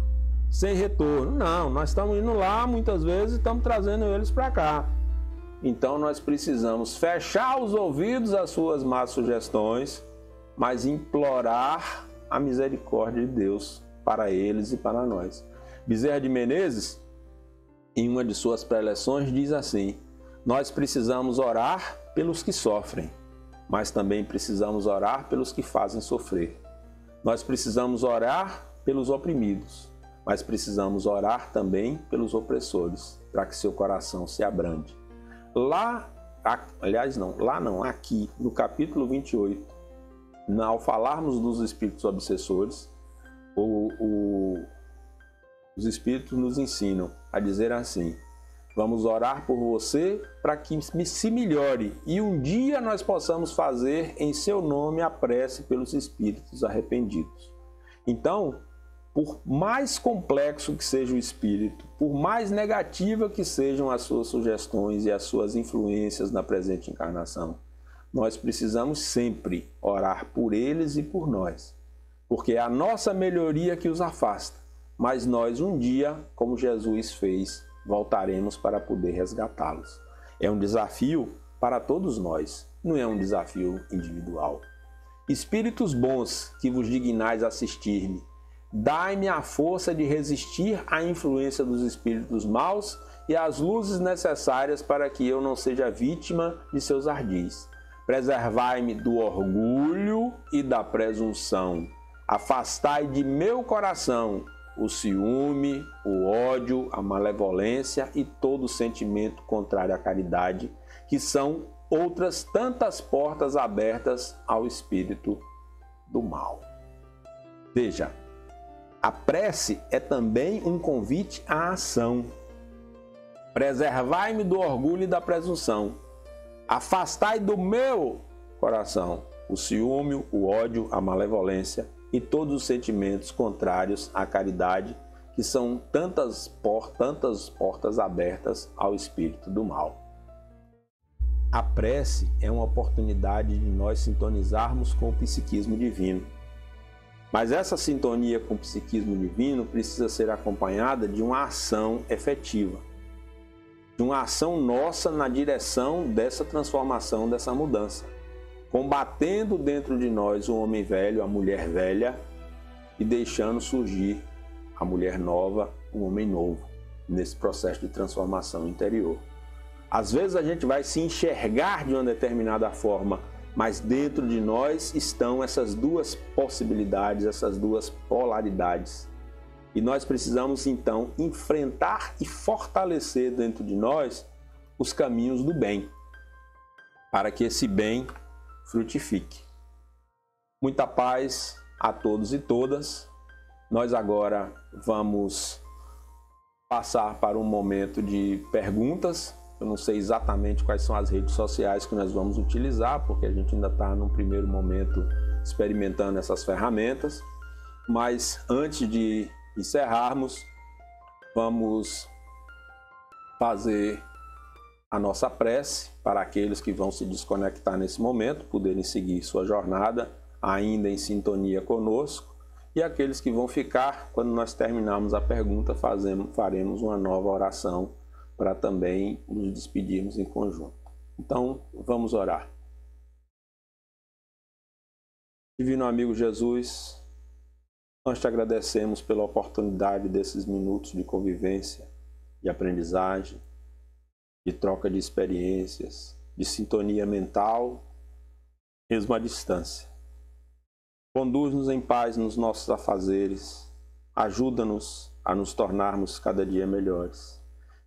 sem retorno. Não, nós estamos indo lá muitas vezes e estamos trazendo eles para cá. Então, nós precisamos fechar os ouvidos às suas más sugestões, mas implorar a misericórdia de Deus para eles e para nós. Bezerra de Menezes, em uma de suas preleções, diz assim: nós precisamos orar pelos que sofrem, mas também precisamos orar pelos que fazem sofrer. Nós precisamos orar pelos oprimidos, mas precisamos orar também pelos opressores, para que seu coração se abrande. Aqui no capítulo 28, ao falarmos dos espíritos obsessores, os espíritos nos ensinam a dizer assim: vamos orar por você para que se melhore e um dia nós possamos fazer em seu nome a prece pelos espíritos arrependidos. Então, por mais complexo que seja o espírito, por mais negativa que sejam as suas sugestões e as suas influências na presente encarnação, nós precisamos sempre orar por eles e por nós, porque é a nossa melhoria que os afasta. Mas nós um dia, como Jesus fez, voltaremos para poder resgatá-los. É um desafio para todos nós, não é um desafio individual. Espíritos bons que vos dignais assistir-me, dai-me a força de resistir à influência dos espíritos maus e as luzes necessárias para que eu não seja vítima de seus ardis. Preservai-me do orgulho e da presunção. Afastai de meu coração o ciúme, o ódio, a malevolência e todo sentimento contrário à caridade, que são outras tantas portas abertas ao espírito do mal. Veja, a prece é também um convite à ação. Preservai-me do orgulho e da presunção. Afastai do meu coração o ciúme, o ódio, a malevolência e todos os sentimentos contrários à caridade, que são tantas portas abertas ao espírito do mal. A prece é uma oportunidade de nós sintonizarmos com o psiquismo divino. Mas essa sintonia com o psiquismo divino precisa ser acompanhada de uma ação efetiva, de uma ação nossa na direção dessa transformação, dessa mudança, combatendo dentro de nós o homem velho, a mulher velha, e deixando surgir a mulher nova, o homem novo, nesse processo de transformação interior. Às vezes a gente vai se enxergar de uma determinada forma, mas dentro de nós estão essas duas possibilidades, essas duas polaridades. E nós precisamos então enfrentar e fortalecer dentro de nós os caminhos do bem. para que esse bem frutifique. Muita paz a todos e todas. Nós agora vamos passar para um momento de perguntas. Eu não sei exatamente quais são as redes sociais que nós vamos utilizar, porque a gente ainda está num primeiro momento experimentando essas ferramentas. Mas antes de encerrarmos, vamos fazer a nossa prece para aqueles que vão se desconectar nesse momento, poderem seguir sua jornada ainda em sintonia conosco, e aqueles que vão ficar, quando nós terminarmos a pergunta, faremos uma nova oração para também nos despedirmos em conjunto. Então, vamos orar. Divino amigo Jesus, nós te agradecemos pela oportunidade desses minutos de convivência, de aprendizagem, de troca de experiências, de sintonia mental, mesmo à distância. Conduz-nos em paz nos nossos afazeres, ajuda-nos a nos tornarmos cada dia melhores.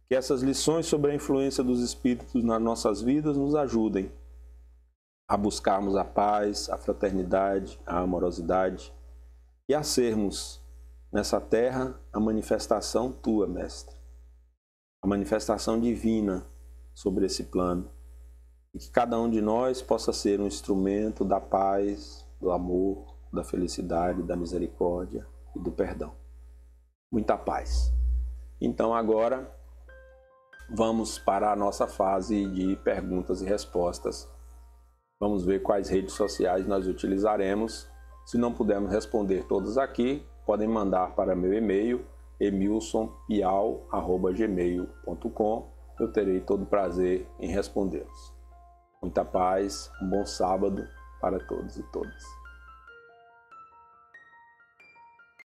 Que essas lições sobre a influência dos Espíritos nas nossas vidas nos ajudem a buscarmos a paz, a fraternidade, a amorosidade e a sermos, nessa terra, a manifestação Tua, Mestre. A manifestação divina sobre esse plano. E que cada um de nós possa ser um instrumento da paz, do amor, da felicidade, da misericórdia e do perdão. Muita paz. Então agora vamos para a nossa fase de perguntas e respostas. Vamos ver quais redes sociais nós utilizaremos. Se não pudermos responder todas aqui, podem mandar para meu e-mail emilsonpiau@gmail.com. Eu terei todo o prazer em respondê-los. Muita paz, um bom sábado para todos e todas.